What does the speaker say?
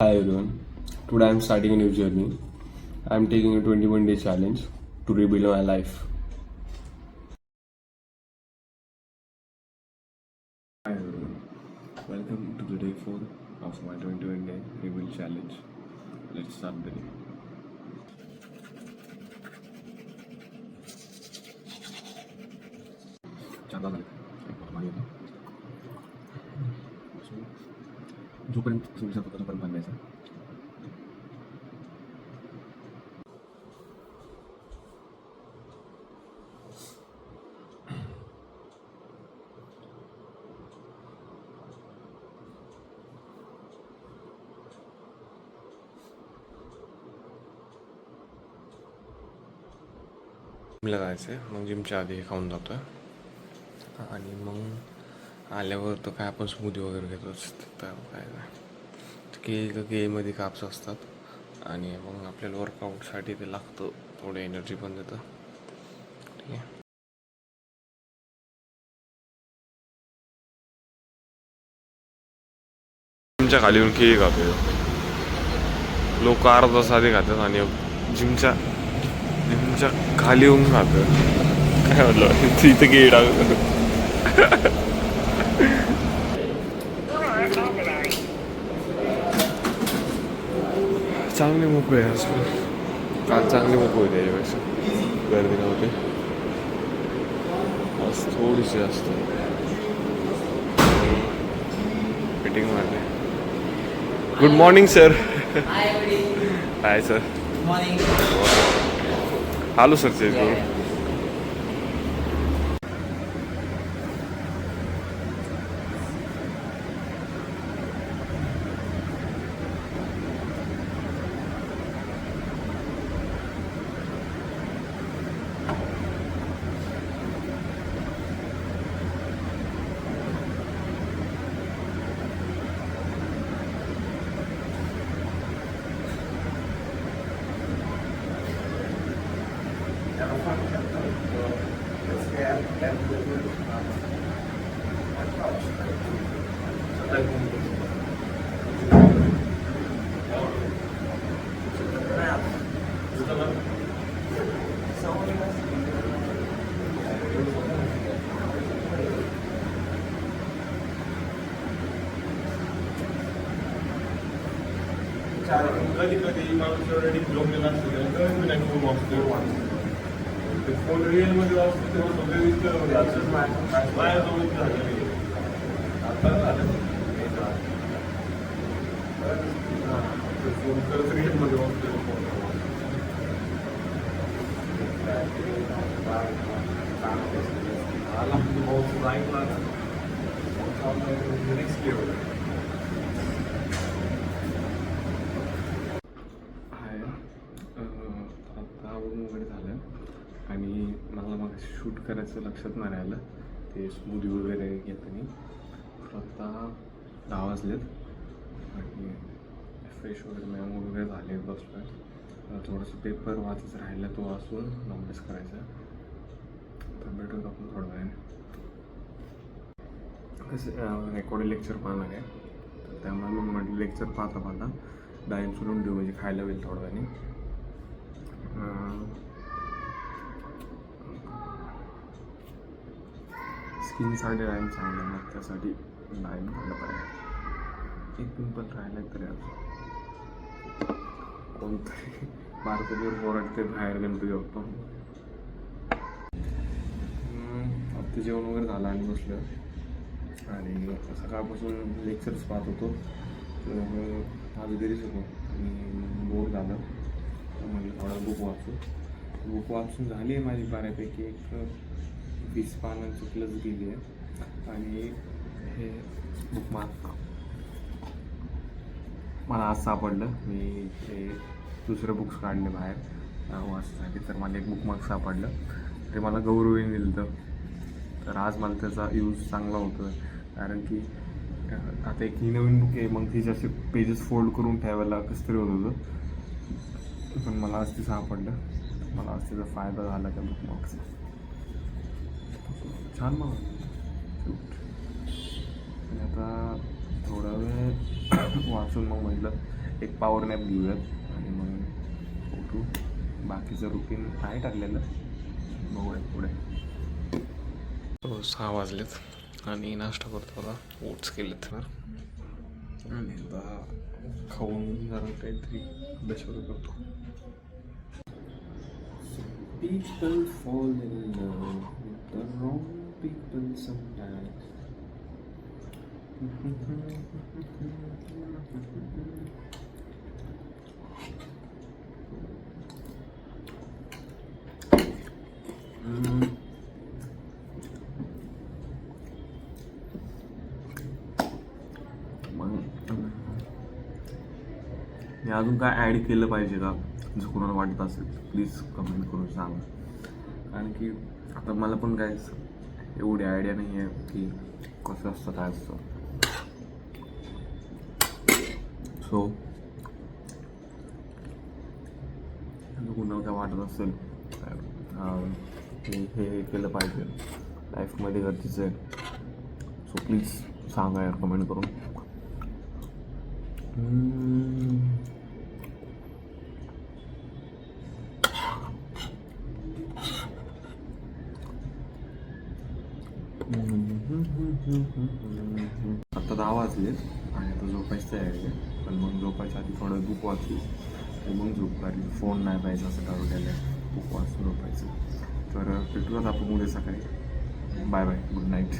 Hi everyone. Today I'm starting a new journey. I'm taking a 21-day challenge to rebuild my life. Hi everyone. Welcome to the day 4 of my 21-day rebuild challenge. Let's start the day. चार तास झाले. पाणी येतं. जोपर्यंत तुम्ही विचार करता तोपर्यंत पाणी द्यायचं. जिमला जायचं आहे, मग जिमच्या आधी खाऊन जातो आणि मग आल्यावर तर काय आपण स्मूदी वगैरे घेतोच. तर काय केळीमध्ये काप्स असतात आणि मग आपल्याला वर्कआउटसाठी ते लागतं, थोडं एनर्जी पण देतं. ठीक आहे. जिमच्या खाली येऊन केळी खातो. लोक अर्धा तास आधी खातात आणि जिमच्या खाली येऊन खातं. काय म्हटलं तिथं केळी टाकत. चांगली मोकळी आहे आज पण. काल चांगली मोकळी होती, त्याच्यापेक्षा गर्दी नव्हती. आज थोडीशी जास्त फिटिंग मारली. Good morning sir. Hi sir. आलो सर चेक करून. कधी कधी माणूस ऑलरेडी झोपलेला असतो, त्याला नाही फोन वाचतो. ते फोन रिअलमध्ये वाचतो तेव्हा सगळे विचार माझ्याजवळ झालेले आता झालं. फोन करत रिअलमध्ये वाचतो. आला म्हणजे पाऊस ऐकला नेक्स्ट लेवल. वगैरे झालं आणि मला मग शूट करायचं लक्षात नाही राहिलं, ते स्मूदी वगैरे घेताना. आता 10 वाजलेत आणि फ्रेश वगैरे मॅम वगैरे झाले, बसलो आहे. थोडंसं पेपर वाचायचं राहिलं, तो वाचून अभ्यास करायचा. तर भेटून आपण थोड्या वेळाने कसं रेकॉर्डेड लेक्चर पाहणार आहे. तर त्यामुळे मग म्हटलं लेक्चर पाहता पाहता डाळिंब सोडून देऊ, म्हणजे खायला होईल थोड्या वेळाने. स्किनसाठी डाळिंब चांगलं, मग त्यासाठी डाळिंब खाल्लं पाहिजे. एक पिंपल राहिलं तरी अजून कोणतरी बारकोबर ओरडते बाहेर गणपती बाप्पा. आता जेवण वगैरे झालं आणि बसलं आणि सकाळपासून लेक्चर्स पाहत होतो. तर आज घरीच होतो आणि बोर झालं, म्हणजे थोडा बुक वाचून झाली आहे माझी बऱ्यापैकी. एक 20 पानांची प्लस गेली आहे आणि हे बुकमार्क मला आज सापडलं. मी ते दुसरे बुक्स काढले बाहेर वाचण्यासाठी, तर मला एक बुकमार्क सापडलं. ते मला गौरवीने दिलं. तर आज मला त्याचा यूज चांगला होतो आहे, कारण की आता एक ही नवीन बुक आहे, मग तिचे असे पेजेस फोल्ड करून ठेवायला कसं तरी होत होतं. पण मला आज ते सापडलं, मला आज त्याचा फायदा झाला त्या बुकमार्कचा. छान मग आणि आता थोडा वेळ वाचून मग म्हटलं एक पॉवर नॅप घेऊयात आणि मग उठू. बाकीचं रुटीन आहे टाकलेलं, बघूयात पुढे. 6 वाजलेत आणि नाश्ता करतो आता. ओट्स केलेत आणि आता खाऊन जरा काहीतरी अभ्यास वगैरे करतो. People fall in love with the wrong people sometimes. मी अजून काय ॲड केलं पाहिजे का, जर कोणाला वाटत असेल प्लीज कमेंट करून सांगा. कारण की आता मला पण काय एवढी आयडिया नाही आहे की कसं असतं काय असतं. सो कोणाला काय वाटत असेल हे केलं पाहिजे लाईफमध्ये गरजेचं आहे, सो प्लीज सांगा यार कमेंट करून. आता 10 वाजले आणि आता झोपायचं तयारी आहे. पण मग झोपायच्या आधी थोडं बुक वाचली तर मग झोप लागली. फोन नाही पाहिजे असं ठरवलेलं आहे, बुक वाचून झोपायचं. तर भेटूयात आपण उद्या सकाळी. Bye bye, good night.